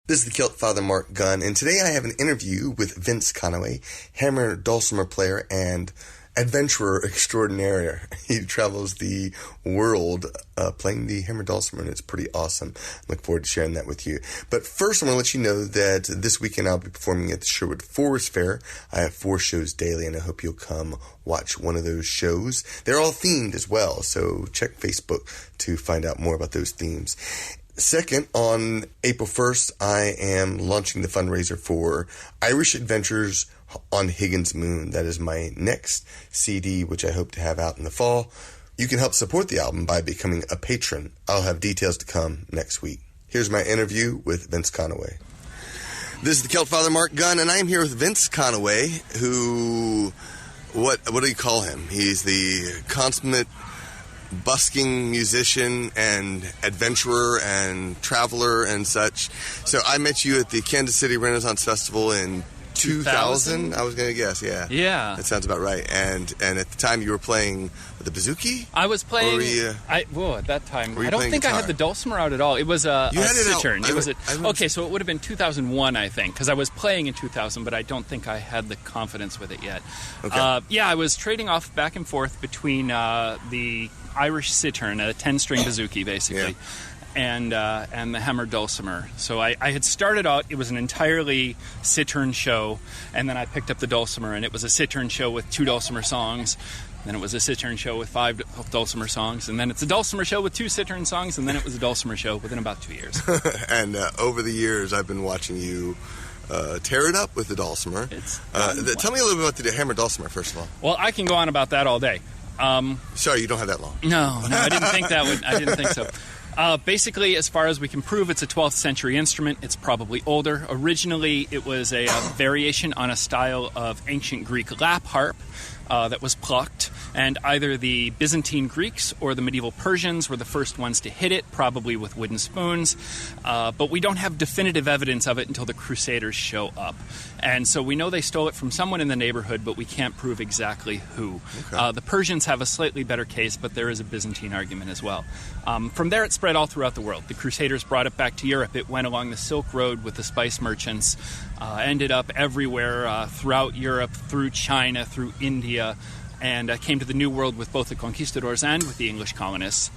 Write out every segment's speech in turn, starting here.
This is the Kilt Father Mark Gunn, and today I have an interview with Vince Conaway, hammer dulcimer player and adventurer extraordinaire. He travels the world playing the hammer dulcimer, and it's pretty awesome. I look forward to sharing that with you. But first, I want to let you know that this weekend I'll be performing at the Sherwood Forest Fair. I have 4 shows daily, and I hope you'll come watch one of those shows. They're all themed as well, so check Facebook to find out more about those themes. Second, on April 1st, I am launching the fundraiser for Irish Adventures on Higgins Moon. That is my next CD, which I hope to have out in the fall. You can help support the album by becoming a patron. I'll have details to come next week. Here's my interview with Vince Conaway. This is the Kilt Father Mark Gunn, and I am here with Vince Conaway, who, what do you call him? He's the consummate busking musician and adventurer and traveler and such. So I met you at the Kansas City Renaissance Festival in 2000? I was going to guess, yeah. Yeah. That sounds about right. And at the time you were playing the bouzouki? I was playing... at that time, I don't think guitar? I had the dulcimer out at all. It was a cittern. So it would have been 2001, I think, because I was playing in 2000, but I don't think I had the confidence with it yet. Okay. I was trading off back and forth between the Irish cittern, a 10-string bouzouki, basically, and the hammer dulcimer. So I had started out, it was an entirely cittern show, and then I picked up the dulcimer, and it was a cittern show with 2 dulcimer songs. Then it was a cittern show with 5 dulcimer songs, and then it's a dulcimer show with 2 cittern songs, and then it was a dulcimer show within about 2 years. And over the years, I've been watching you tear it up with the dulcimer. Tell me a little bit about the hammer dulcimer, first of all. Well, I can go on about that all day. Sorry, you don't have that long. No, I didn't think I didn't think so. Basically, as far as we can prove, it's a 12th century instrument. It's probably older. Originally, it was a variation on a style of ancient Greek lap harp that was plucked, and either the Byzantine Greeks or the medieval Persians were the first ones to hit it, probably with wooden spoons. But we don't have definitive evidence of it until the Crusaders show up. And so we know they stole it from someone in the neighborhood, but we can't prove exactly who. Okay. The Persians have a slightly better case, but there is a Byzantine argument as well. From there, it spread all throughout the world. The Crusaders brought it back to Europe. It went along the Silk Road with the spice merchants, ended up everywhere throughout Europe, through China, through India, and came to the New World with both the conquistadors and with the English colonists,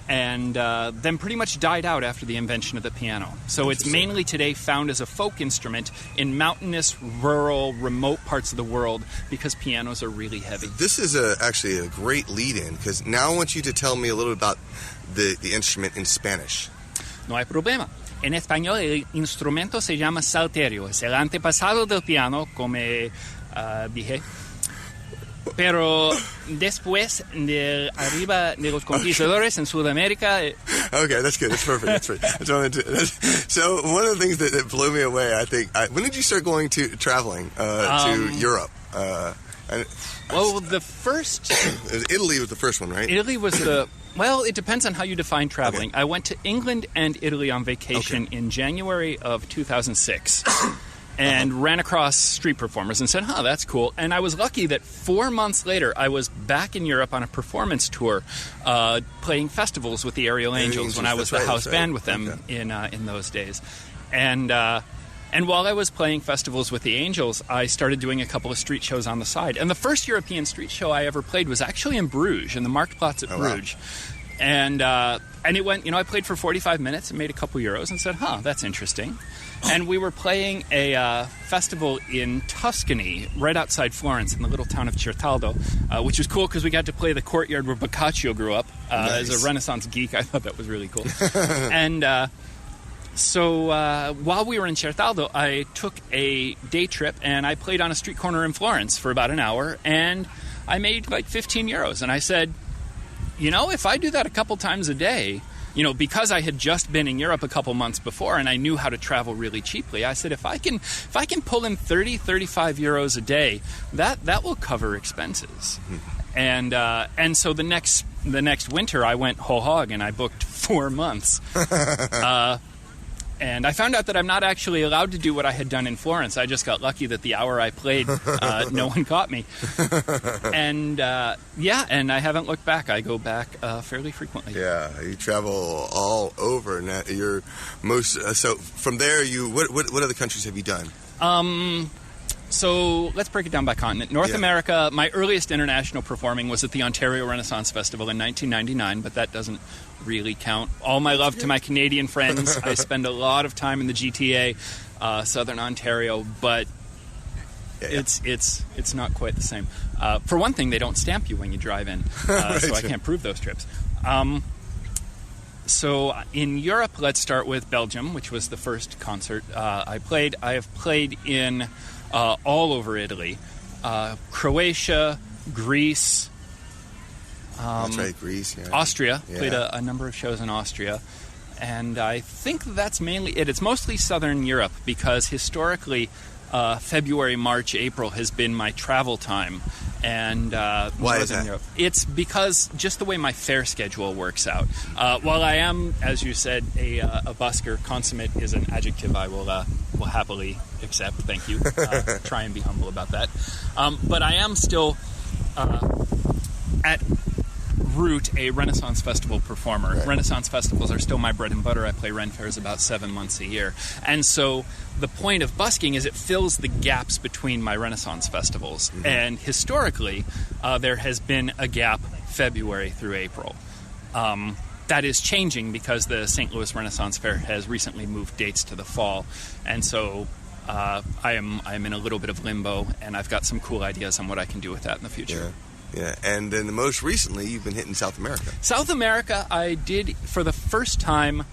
and then pretty much died out after the invention of the piano. So it's mainly today found as a folk instrument in mountainous, rural, remote parts of the world because pianos are really heavy. This is actually a great lead-in, because now I want you to tell me a little bit about the instrument in Spanish. No hay problema. En español, el instrumento se llama salterio. Es el antepasado del piano, como dije. Pero después de arriba de los conquistadores en Sudamérica... Okay, that's good. That's perfect. So one of the things that blew me away, I think... when did you start traveling to Europe? The first... Italy was the first one, right? Italy was the... Well, it depends on how you define traveling. Okay. I went to England and Italy on vacation in January of 2006. And ran across street performers and said, that's cool. And I was lucky that 4 months later, I was back in Europe on a performance tour, playing festivals with the Aerial Angels when I was the house band with them in those days. And while I was playing festivals with the Angels, I started doing a couple of street shows on the side. And the first European street show I ever played was actually in Bruges, in the Marktplatz at Bruges. Wow. And it went, I played for 45 minutes and made a couple euros and said, that's interesting. And we were playing a festival in Tuscany, right outside Florence, in the little town of Certaldo, which was cool because we got to play the courtyard where Boccaccio grew up. Nice. As a Renaissance geek, I thought that was really cool. And so while we were in Certaldo, I took a day trip, and I played on a street corner in Florence for about an hour, and I made like 15 euros. And I said, if I do that a couple times a day... because I had just been in Europe a couple months before and I knew how to travel really cheaply, I said, if I can pull in 30, 35 euros a day, that will cover expenses. And so the next winter I went whole hog and I booked 4 months. And I found out that I'm not actually allowed to do what I had done in Florence. I just got lucky that the hour I played, no one caught me. And and I haven't looked back. I go back fairly frequently. Yeah, you travel all over. Now, you're so from there, what other countries have you done? So let's break it down by continent. North America, my earliest international performing was at the Ontario Renaissance Festival in 1999, but that doesn't really count. All my love to my Canadian friends. I spend a lot of time in the GTA, Southern Ontario, but it's not quite the same. For one thing, they don't stamp you when you drive in, so I can't prove those trips. So in Europe, let's start with Belgium, which was the first concert I played. I have played in all over Italy, Croatia, Greece. That's right, Greece. Yeah. Austria. Played a number of shows in Austria. And I think that's mainly it. It's mostly Southern Europe because historically February, March, April has been my travel time. And why is that? Europe. It's because just the way my fare schedule works out. While I am, as you said, a busker, consummate is an adjective I will happily accept. Thank you. Try and be humble about that. But I am still at root a Renaissance Festival performer. Right. Renaissance festivals are still my bread and butter. I play Ren fairs about 7 months a year. And so the point of busking is it fills the gaps between my Renaissance festivals. Mm-hmm. And historically, there has been a gap February through April. That is changing because the St. Louis Renaissance Fair has recently moved dates to the fall. And so I am in a little bit of limbo, and I've got some cool ideas on what I can do with that in the future. Yeah, and then most recently, you've been hitting South America. South America, I did for the first time.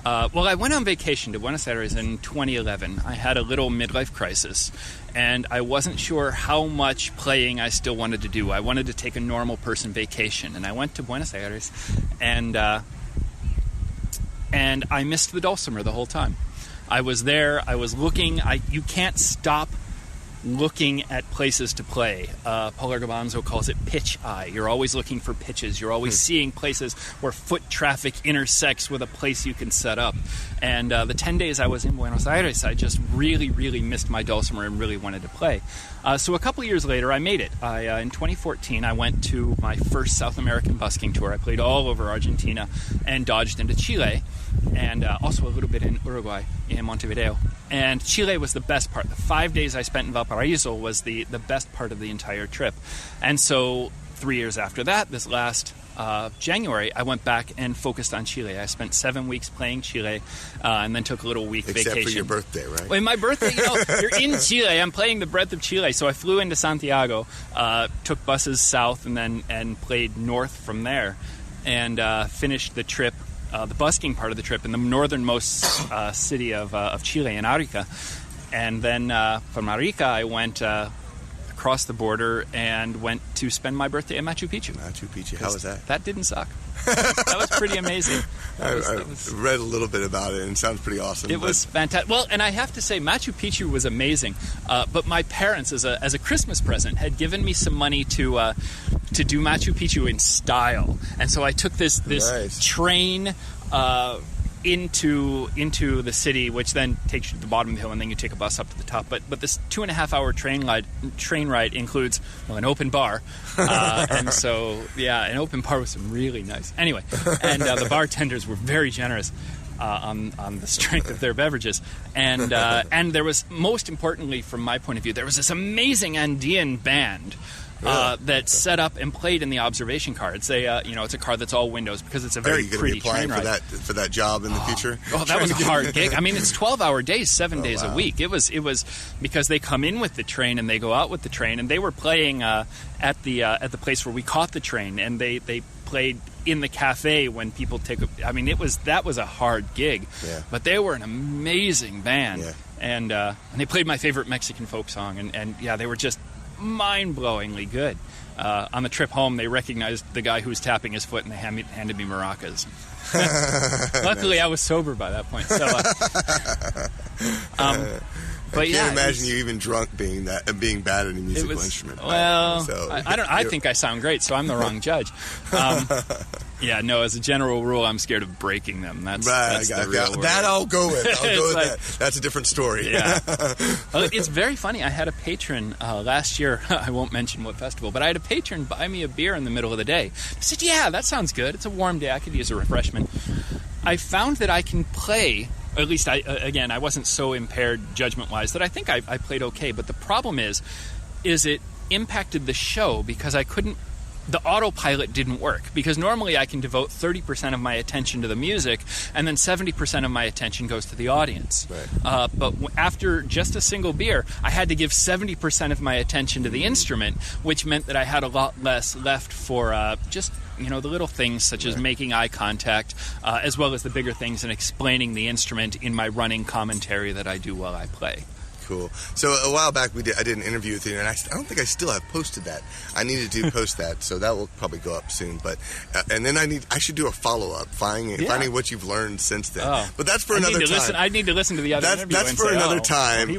I went on vacation to Buenos Aires in 2011. I had a little midlife crisis, and I wasn't sure how much playing I still wanted to do. I wanted to take a normal person vacation, and I went to Buenos Aires, and I missed the dulcimer the whole time. I was there. I was looking. You can't stop looking at places to play. Paul Argabanzo calls it pitch eye. You're always looking for pitches. You're always seeing places where foot traffic intersects with a place you can set up. And the 10 days I was in Buenos Aires, I just really, really missed my dulcimer and really wanted to play. So a couple of years later, I made it. In 2014, I went to my first South American busking tour. I played all over Argentina and dodged into Chile, and also a little bit in Uruguay, in Montevideo. And Chile was the best part. The 5 days I spent in Valparaiso was the best part of the entire trip. And so 3 years after that, this last January, I went back and focused on Chile. I spent 7 weeks playing Chile and then took a little week vacation. Except for your birthday, right? Well, my birthday, you're in Chile. I'm playing the breadth of Chile. So I flew into Santiago, took buses south, and played north from there, and finished the trip, the busking part of the trip, in the northernmost city of Chile, in Arica. And then from Arica, I went across the border and went to spend my birthday at Machu Picchu. Machu Picchu. How was that? That didn't suck. That was pretty amazing. I read a little bit about it, and it sounds pretty awesome. It was fantastic. Well, and I have to say, Machu Picchu was amazing. But my parents, as a Christmas present, had given me some money to do Machu Picchu in style, and so I took this nice train into the city, which then takes you to the bottom of the hill, and then you take a bus up to the top. But this 2.5-hour train ride includes an open bar, and so an open bar with some really nice. Anyway, and the bartenders were very generous on the strength of their beverages, and there was, most importantly from my point of view, there was this amazing Andean band. That set up and played in the observation car. It's it's a car that's all windows because it's a very pretty train ride. Are you going to be applying for that job in the future? Oh, that was a hard gig. I mean, it's 12-hour days, 7 days a week. It was because they come in with the train and they go out with the train, and they were playing at the place where we caught the train, and they played in the cafe when people take a. I mean, that was a hard gig, but they were an amazing band, and they played my favorite Mexican folk song, and they were just mind-blowingly good. On the trip home, they recognized the guy who was tapping his foot, and they handed me maracas. Luckily, I was sober by that point. So, I can't imagine you even drunk being bad at a musical instrument. Well, I think I sound great, so I'm the wrong judge. Yeah, no, as a general rule, I'm scared of breaking them. That's the real word. That I'll go with. That. That's a different story. Yeah. It's very funny. I had a patron last year. I won't mention what festival, but I had a patron buy me a beer in the middle of the day. I said, yeah, that sounds good. It's a warm day. I could use a refreshment. I found that I can play, or at least I wasn't so impaired judgment-wise that I think I played okay. But the problem is it impacted the show because the autopilot didn't work, because normally I can devote 30% of my attention to the music and then 70% of my attention goes to the audience. Right. But after just a single beer, I had to give 70% of my attention to the instrument, which meant that I had a lot less left for just the little things such as making eye contact, as well as the bigger things and explaining the instrument in my running commentary that I do while I play. Cool. So a while back I did an interview with you, and I don't think I still have posted that. I needed to post that, so that will probably go up soon. But and then I should do a follow-up, finding what you've learned since then. Oh. But that's for another time. I need to listen to the other interview. That's for another time.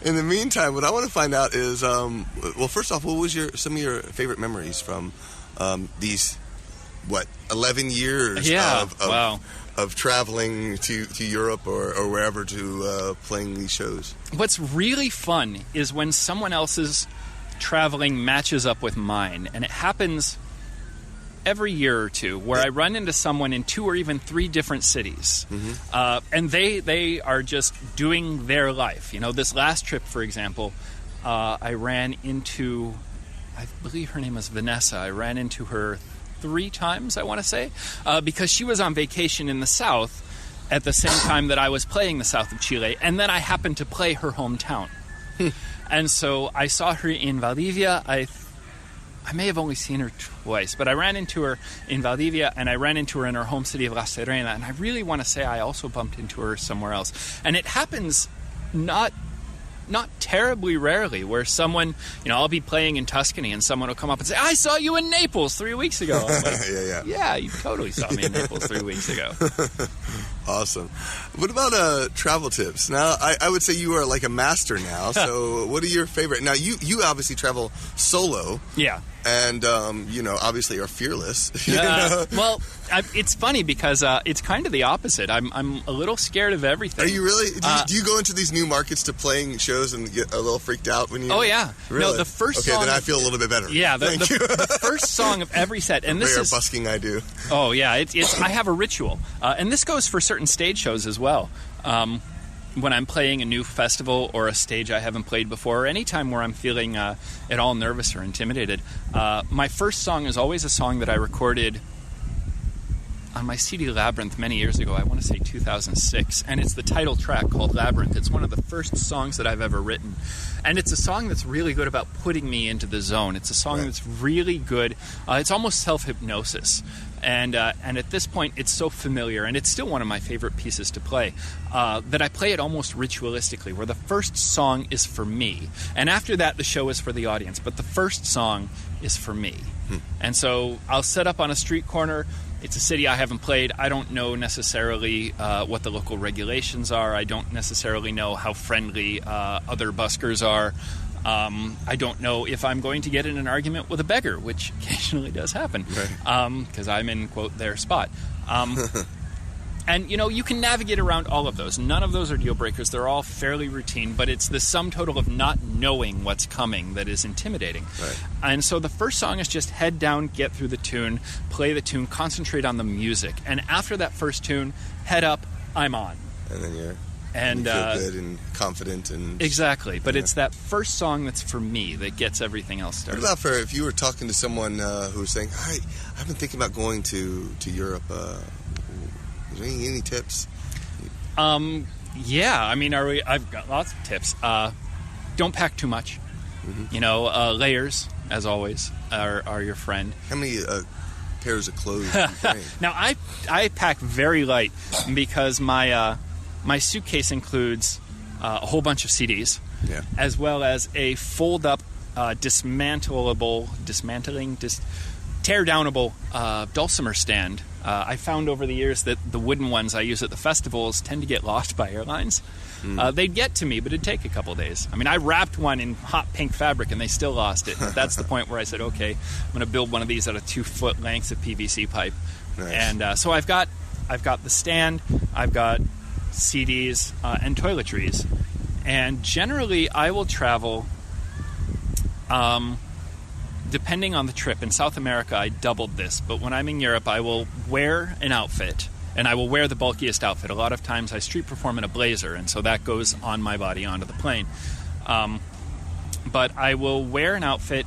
In the meantime, what I want to find out is, first off, what was some of your favorite memories from these 11 years of traveling to Europe or wherever to playing these shows? What's really fun is when someone else's traveling matches up with mine, and it happens every year or two where I run into someone in 2 or even 3 different cities, and they are just doing their life. This last trip, for example, I ran into, I believe her name was Vanessa. I ran into her 3 times, I want to say, because she was on vacation in the south at the same time that I was playing the south of Chile, and then I happened to play her hometown. And so I saw her in Valdivia. I may have only seen her twice, but I ran into her in Valdivia, and I ran into her in her home city of La Serena, and I really want to say I also bumped into her somewhere else. And it happens not terribly rarely, where someone, I'll be playing in Tuscany and someone will come up and say, I saw you in Naples 3 weeks ago. I'm like, yeah, you totally saw me in Naples 3 weeks ago. Awesome. What about travel tips? Now, I would say you are like a master now, so what are your favorite? Now, you obviously travel solo. Yeah. And, obviously are fearless. Well, it's funny because it's kind of the opposite. I'm a little scared of everything. Are you really? Do you go into these new markets to playing shows and get a little freaked out when you... Oh, yeah. Really? No, the first song... Okay, then I feel a little bit better. Yeah, the first song of every set. And this is... busking I do. Oh, yeah. It's I have a ritual. And this goes for certain stage shows as well. When I'm playing a new festival or a stage I haven't played before, or any time where I'm feeling at all nervous or intimidated, my first song is always a song that I recorded on my CD Labyrinth many years ago. I want to say 2006, and it's the title track called Labyrinth. It's one of the first songs that I've ever written, and it's a song that's really good about putting me into the zone. It's a song that's really good. It's almost self-hypnosis. And at this point, it's so familiar, and it's still one of my favorite pieces to play, that I play it almost ritualistically, where the first song is for me. And after that, the show is for the audience. But the first song is for me. And so I'll set up on a street corner. It's a city I haven't played. I don't know necessarily what the local regulations are. I don't necessarily know how friendly other buskers are. I don't know if I'm going to get in an argument with a beggar, which occasionally does happen, because I'm in, quote, their spot. And, you can navigate around all of those. None of those are deal breakers. They're all fairly routine, but it's the sum total of not knowing what's coming that is intimidating. And so the first song is just head down, get through the tune, play the tune, concentrate on the music. And after that first tune, head up, I'm on. And then you feel good and confident. And exactly. But it's that first song that's for me that gets everything else started. What about if you were talking to someone who's saying, I've been thinking about going to Europe, is there any tips? Yeah, I mean, I've got lots of tips. Don't pack too much. Layers, as always, are your friend. How many pairs of clothes do you bring? Now, I pack very light because my suitcase includes a whole bunch of CDs, tear-downable dulcimer stand. I found over the years that the wooden ones I use at the festivals tend to get lost by airlines. They'd get to me, but it'd take a couple days. I mean, I wrapped one in hot pink fabric, and they still lost it. But that's the point where I said, okay, I'm going to build one of these out of 2-foot lengths of PVC pipe. Nice. And so I've got the stand, I've got CDs and toiletries. And generally, I will travel, depending on the trip. In South America, I doubled this. But when I'm in Europe, I will wear an outfit. And I will wear the bulkiest outfit. A lot of times I street perform in a blazer, and so that goes on my body onto the plane. But I will wear an outfit,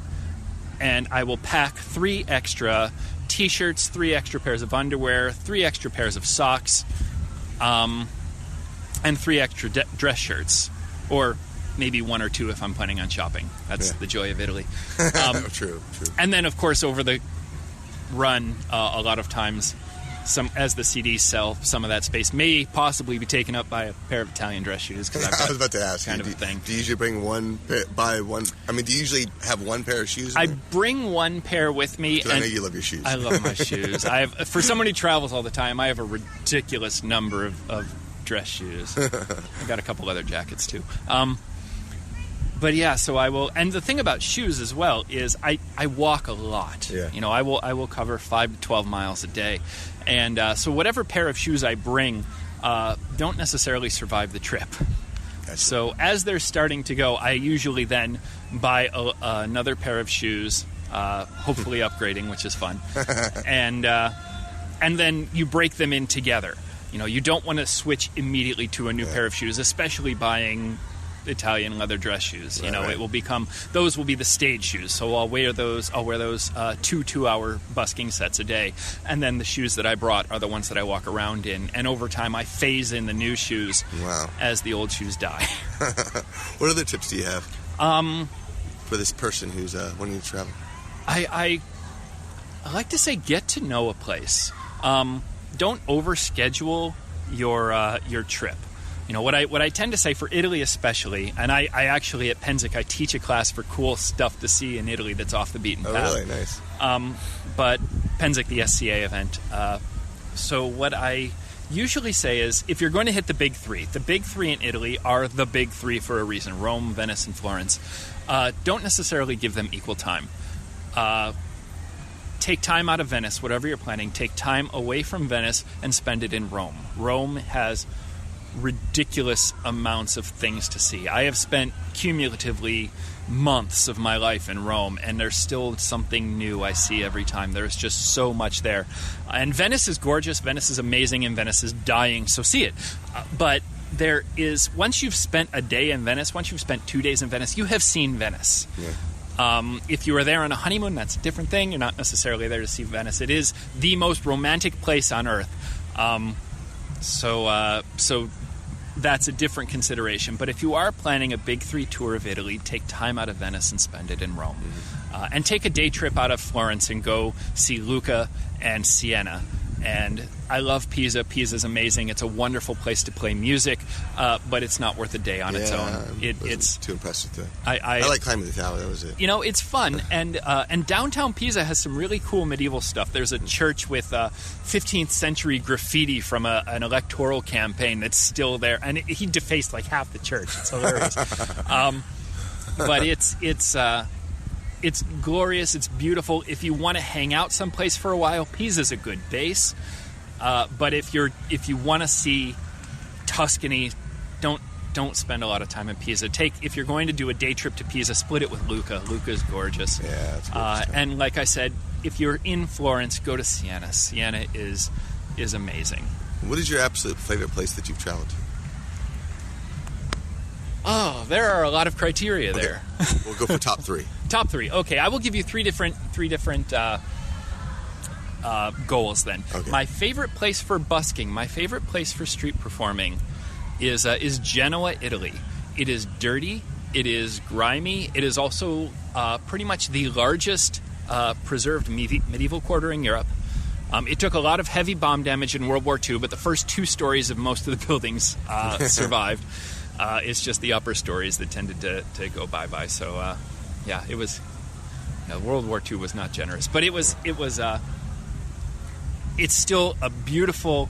and I will pack 3 extra T-shirts, 3 extra pairs of underwear, 3 extra pairs of socks, and 3 extra dress shirts. Or maybe 1 or 2 if I'm planning on shopping. That's the joy of Italy. True. And then, of course, over the run, a lot of times, as the CDs sell, some of that space may possibly be taken up by a pair of Italian dress shoes. Because I was about to ask kind you, of a thing. Do you usually bring buy one? I mean, do you usually have one pair of shoes? I bring one pair with me. Because I know you love your shoes. I love my shoes. For someone who travels all the time, I have a ridiculous number of dress shoes. I got a couple leather jackets too. But yeah, so I will. And the thing about shoes as well is I walk a lot. Yeah. You know, I will cover 5 to 12 miles a day, and so whatever pair of shoes I bring don't necessarily survive the trip. Gotcha. So as they're starting to go, I usually then buy another pair of shoes, hopefully upgrading, which is fun, and then you break them in together. You know, you don't want to switch immediately to a new pair of shoes, especially buying Italian leather dress shoes. You know, it will become, those will be the stage shoes. So I'll wear those 2 2-hour busking sets a day. And then the shoes that I brought are the ones that I walk around in. And over time, I phase in the new shoes as the old shoes die. What other tips do you have for this person who's wanting to travel? I like to say get to know a place. Don't overschedule your trip. You know, what I tend to say for Italy especially, and I actually at Penzic, I teach a class for cool stuff to see in Italy that's off the beaten path. Oh, really? Nice. But Penzic, the SCA event. So what I usually say is, if you're going to hit the big 3 in Italy are the big 3 for a reason: Rome, Venice, and Florence. Don't necessarily give them equal time. Take time out of Venice, whatever you're planning. Take time away from Venice and spend it in Rome. Rome has ridiculous amounts of things to see. I have spent cumulatively months of my life in Rome, and there's still something new I see every time. There's just so much there. And Venice is gorgeous, Venice is amazing, and Venice is dying, so see it. But there is, once you've spent a day in Venice, once you've spent 2 days in Venice, you have seen Venice. Yeah. If you are there on a honeymoon, that's a different thing. You're not necessarily there to see Venice. It is the most romantic place on earth. So that's a different consideration. But if you are planning a big 3 tour of Italy, take time out of Venice and spend it in Rome. And take a day trip out of Florence and go see Lucca and Siena. And I love Pisa. Pisa is amazing. It's a wonderful place to play music, but it's not worth a day on its own. It's too impressive to. I like climbing the tower. That was it. You know, it's fun, and downtown Pisa has some really cool medieval stuff. There's a church with 15th century graffiti from an electoral campaign that's still there, and he defaced like half the church. It's hilarious. But it's glorious. It's beautiful. If you want to hang out someplace for a while, Pisa's a good base. But if you want to see Tuscany, don't spend a lot of time in Pisa. If you're going to do a day trip to Pisa, split it with Lucca. Lucca's gorgeous. Yeah, it's gorgeous. And like I said, if you're in Florence, go to Siena. Siena is amazing. What is your absolute favorite place that you've traveled to? Oh, there are a lot of criteria there. We'll go for top 3. Top 3. Okay, I will give you three different goals then. Okay. My favorite place for busking, my favorite place for street performing is Genoa, Italy. It is dirty. It is grimy. It is also pretty much the largest preserved medieval quarter in Europe. It took a lot of heavy bomb damage in World War II, but the first 2 stories of most of the buildings survived. It's just the upper stories that tended to go bye-bye. So, yeah, it was No, World War II was not generous, but it's still a beautiful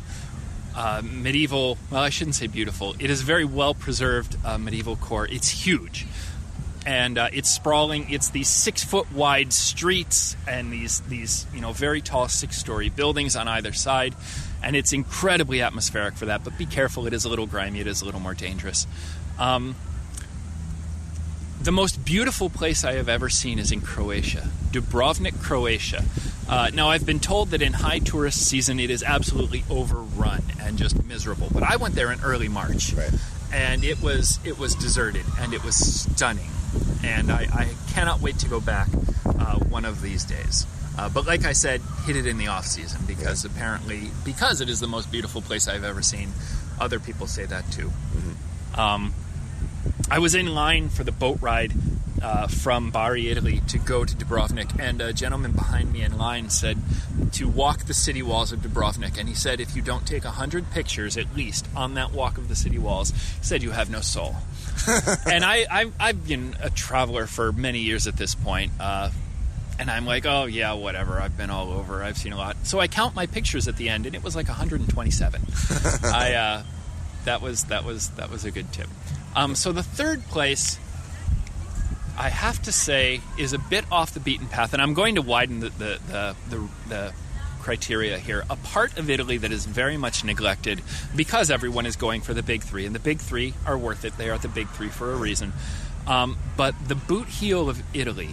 medieval. Well, I shouldn't say beautiful. It is a very well preserved medieval core. It's huge, and it's sprawling. It's these 6-foot wide streets and these very tall 6-story buildings on either side, and it's incredibly atmospheric for that. But be careful; it is a little grimy. It is a little more dangerous. The most beautiful place I have ever seen is in Croatia, Dubrovnik, Croatia. Now, I've been told that in high tourist season it is absolutely overrun and just miserable. But I went there in early March, right. And it was deserted and it was stunning. And I cannot wait to go back one of these days. But like I said, hit it in the off season because apparently, because it is the most beautiful place I've ever seen, other people say that too. Mm-hmm. I was in line for the boat ride from Bari, Italy, to go to Dubrovnik, and a gentleman behind me in line said to walk the city walls of Dubrovnik, and he said if you don't take 100 pictures at least on that walk of the city walls, he said you have no soul. And I've been a traveler for many years at this point, and I'm like, oh yeah, whatever, I've been all over, I've seen a lot. So I count my pictures at the end, and it was like 127. That was a good tip. So the third place, I have to say, is a bit off the beaten path, and I'm going to widen the criteria here. A part of Italy that is very much neglected because everyone is going for the big three, and the big three are worth it. They are the big three for a reason. But the boot heel of Italy,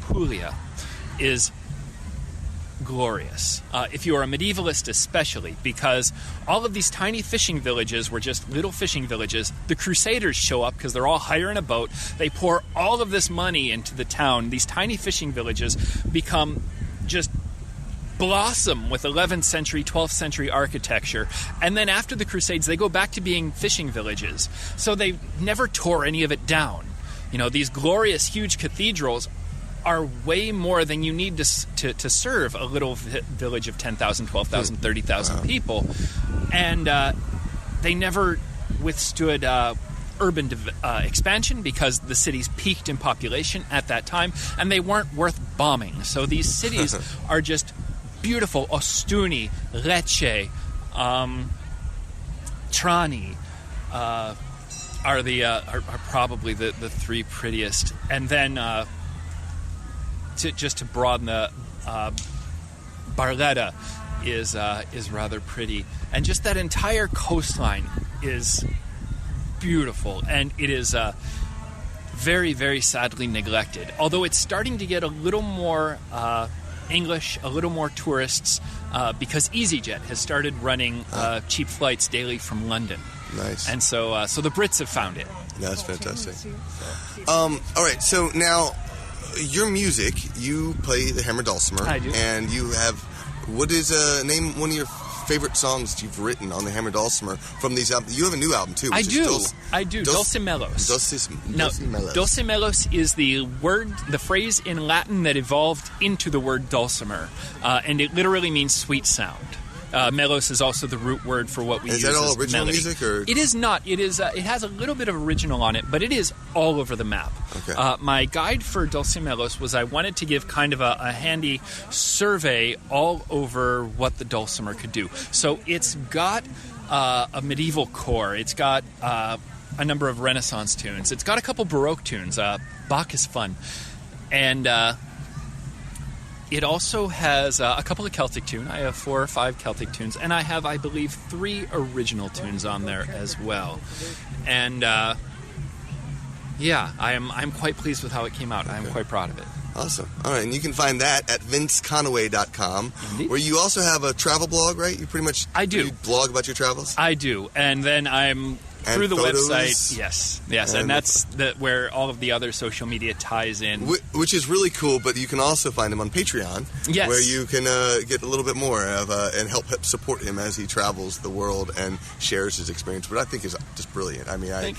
Puglia, is glorious. If you are a medievalist especially, because all of these tiny fishing villages were just little fishing villages. The Crusaders show up because they're all hiring a boat. They pour all of this money into the town. These tiny fishing villages become just blossom with 11th century, 12th century architecture. And then after the Crusades, they go back to being fishing villages. So they never tore any of it down. These glorious, huge cathedrals are way more than you need to serve a little village of 10,000, 12,000, 30,000 people. And they never withstood urban expansion because the cities peaked in population at that time, and they weren't worth bombing. So these cities are just beautiful. Ostuni, Lecce, Trani are probably the three prettiest. And then to broaden the Barletta is rather pretty, and just that entire coastline is beautiful, and it is very, very sadly neglected. Although it's starting to get a little more English, a little more tourists, because EasyJet has started running cheap flights daily from London. Nice. And so the Brits have found it. That's fantastic. All right, so now your music, you play the hammer dulcimer. I do. And you have, what is, name one of your favorite songs that you've written on the hammer dulcimer from these albums? You have a new album too. I do. Dulcimelos. Dulcimelos is the phrase in Latin that evolved into the word dulcimer, and it literally means sweet sound. Melos is also the root word for what we use as melody. Is that all original music? Or? It is not. It is. It has a little bit of original on it, but it is all over the map. Okay. My guide for Dulcimelos was I wanted to give kind of a handy survey all over what the dulcimer could do. So it's got a medieval core. It's got a number of Renaissance tunes. It's got a couple Baroque tunes. Bach is fun. And it also has a couple of Celtic tunes. I have 4 or 5 Celtic tunes, and I have, I believe, 3 original tunes on there as well. And I'm quite pleased with how it came out. I am quite proud of it. Awesome. All right, and you can find that at vinceconaway.com, Indeed. where you also have a travel blog, right? You pretty much you blog about your travels? I do, and then I'm through the photos. website. Yes, and that's where all of the other social media ties in. Which is really cool, but you can also find him on Patreon, where you can get a little bit more of and help support him as he travels the world and shares his experience, which I think is just brilliant. I mean,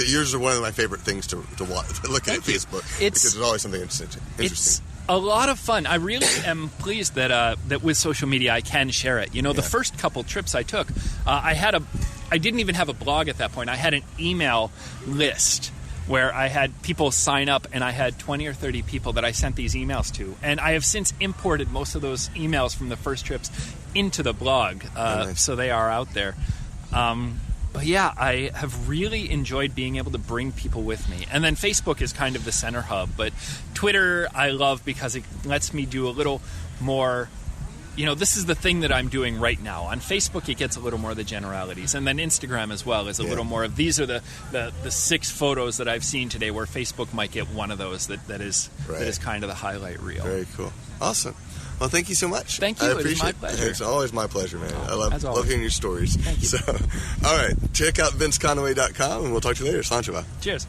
yours are one of my favorite things to watch, look at Facebook, because there's always something interesting. It's a lot of fun. I really am pleased that with social media I can share it. The first couple trips I took, I didn't even have a blog at that point. I had an email list where I had people sign up, and I had 20 or 30 people that I sent these emails to. And I have since imported most of those emails from the first trips into the blog, Nice. so they are out there. But yeah, I have really enjoyed being able to bring people with me. And then Facebook is kind of the center hub. But Twitter I love because it lets me do a little more... this is the thing that I'm doing right now. On Facebook, it gets a little more of the generalities. And then Instagram as well is a little more of, these are the 6 photos that I've seen today, where Facebook might get one of those that is kind of the highlight reel. Very cool. Awesome. Well, thank you so much. Thank you. I It was appreciate my it. pleasure. It's always my pleasure, man. I as love always. hearing your stories. Thank you. So, all right. Check out vinceconaway.com, and we'll talk to you later. Sancho. Cheers.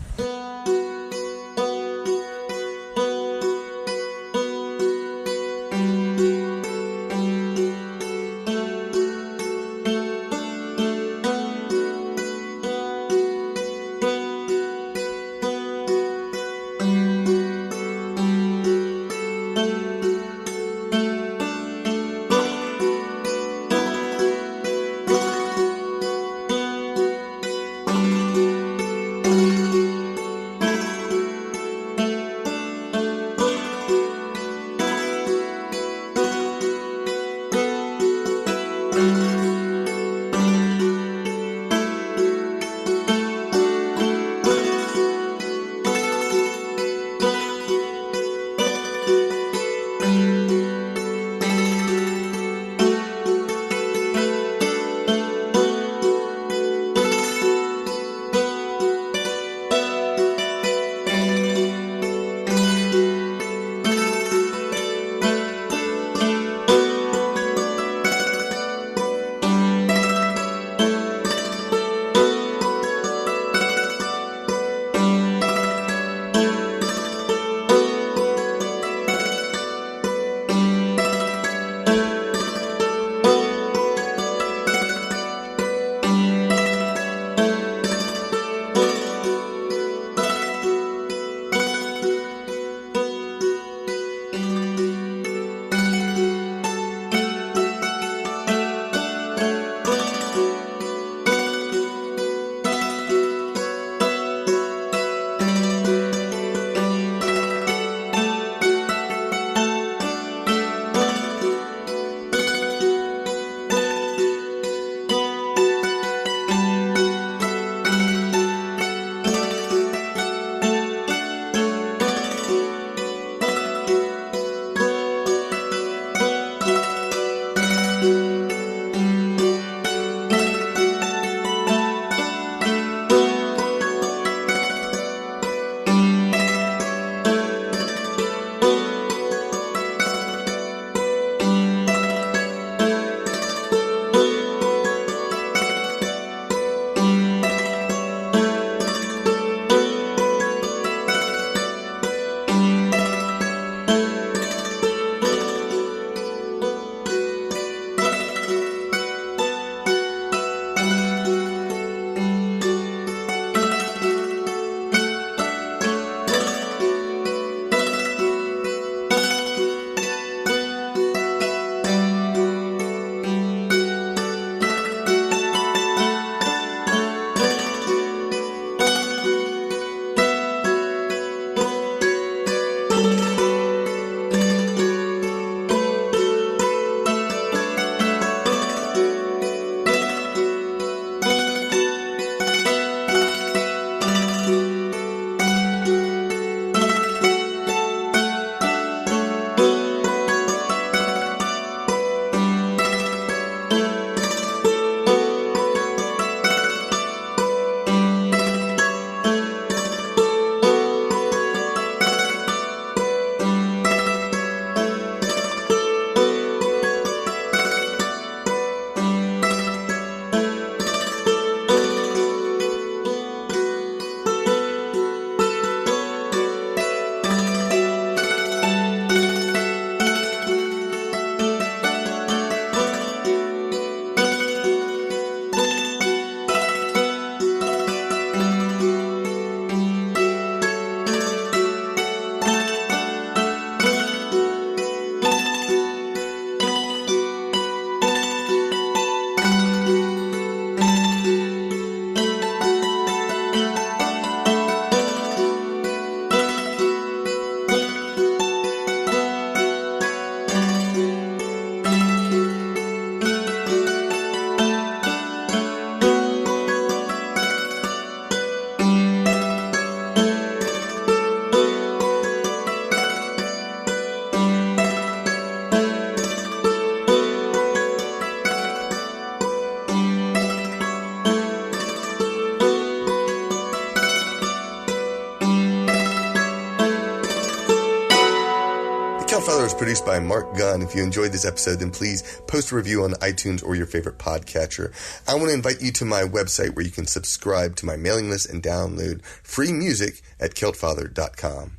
Celtfather is produced by Mark Gunn. If you enjoyed this episode, then please post a review on iTunes or your favorite podcatcher. I want to invite you to my website where you can subscribe to my mailing list and download free music at celtfather.com.